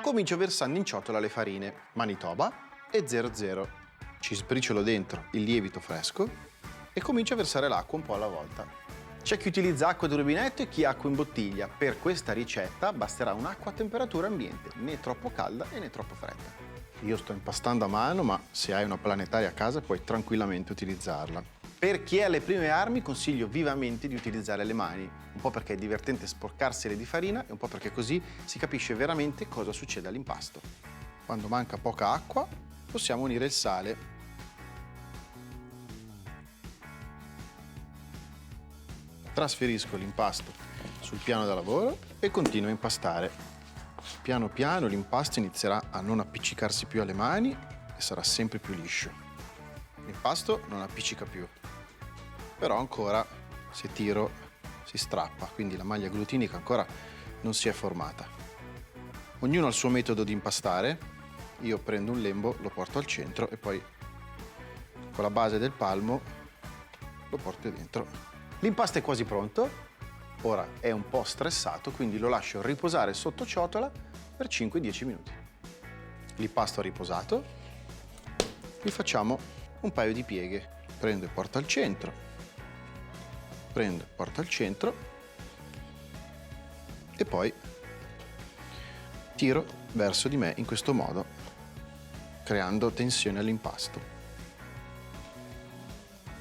Comincio versando in ciotola le farine Manitoba e 00. Ci sbriciolo dentro il lievito fresco e comincio a versare l'acqua un po' alla volta. C'è chi utilizza acqua di rubinetto e chi acqua in bottiglia. Per questa ricetta basterà un'acqua a temperatura ambiente, né troppo calda e né troppo fredda. Io sto impastando a mano, ma se hai una planetaria a casa puoi tranquillamente utilizzarla. Per chi è alle prime armi consiglio vivamente di utilizzare le mani, un po' perché è divertente sporcarsele di farina e un po' perché così si capisce veramente cosa succede all'impasto. Quando manca poca acqua possiamo unire il sale. Trasferisco l'impasto sul piano da lavoro e continuo a impastare. Piano piano l'impasto inizierà a non appiccicarsi più alle mani e sarà sempre più liscio. L'impasto non appiccica più, però ancora se tiro si strappa, quindi la maglia glutinica ancora non si è formata. Ognuno ha il suo metodo di impastare. Io prendo un lembo, lo porto al centro e poi con la base del palmo lo porto dentro. L'impasto è quasi pronto, ora è un po' stressato, quindi lo lascio riposare sotto ciotola per 5-10 minuti. L'impasto riposato, gli facciamo un paio di pieghe. Prendo e porto al centro, prendo e porto al centro e poi tiro verso di me in questo modo, creando tensione all'impasto.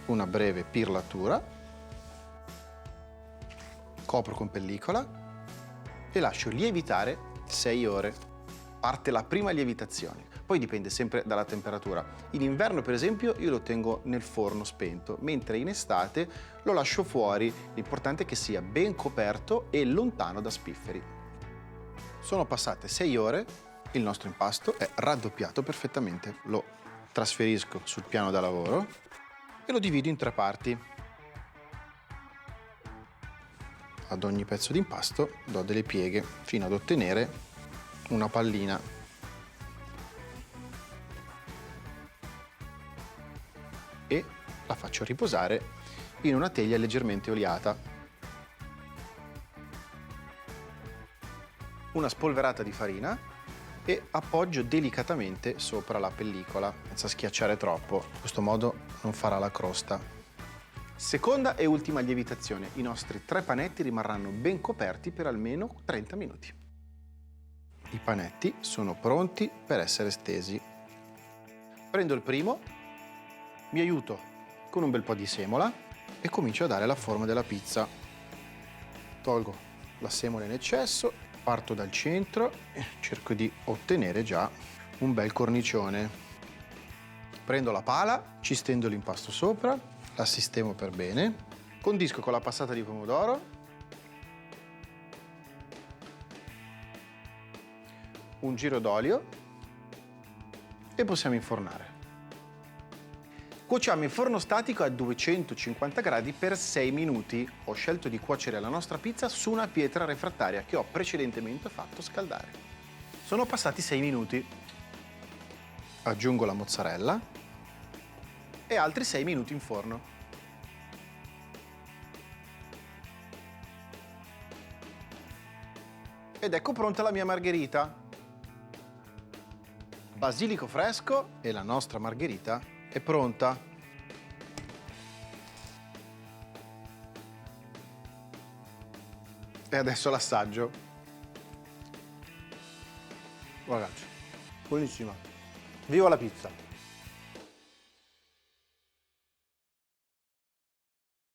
Una breve pirlatura, copro con pellicola e lascio lievitare 6 ore. Parte la prima lievitazione. Poi dipende sempre dalla temperatura. In inverno, per esempio, io lo tengo nel forno spento, mentre in estate lo lascio fuori. L'importante è che sia ben coperto e lontano da spifferi. Sono passate 6 ore, il nostro impasto è raddoppiato perfettamente. Lo trasferisco sul piano da lavoro e lo divido in 3 parti. Ad ogni pezzo di impasto do delle pieghe fino ad ottenere una pallina. E la faccio riposare in una teglia leggermente oliata. Una spolverata di farina e appoggio delicatamente sopra la pellicola, senza schiacciare troppo. In questo modo non farà la crosta. Seconda e ultima lievitazione. I nostri 3 panetti rimarranno ben coperti per almeno 30 minuti. I panetti sono pronti per essere stesi. Prendo il primo, mi aiuto con un bel po' di semola e comincio a dare la forma della pizza. Tolgo la semola in eccesso, parto dal centro e cerco di ottenere già un bel cornicione. Prendo la pala, ci stendo l'impasto sopra, la sistemo per bene, condisco con la passata di pomodoro, un giro d'olio e possiamo infornare. Cuociamo in forno statico a 250 gradi per 6 minuti. Ho scelto di cuocere la nostra pizza su una pietra refrattaria che ho precedentemente fatto scaldare. Sono passati 6 minuti. Aggiungo la mozzarella e altri 6 minuti in forno. Ed ecco pronta la mia margherita. Basilico fresco e la nostra margherita è pronta. E adesso l'assaggio. Ragazzi, buonissima. Viva la pizza!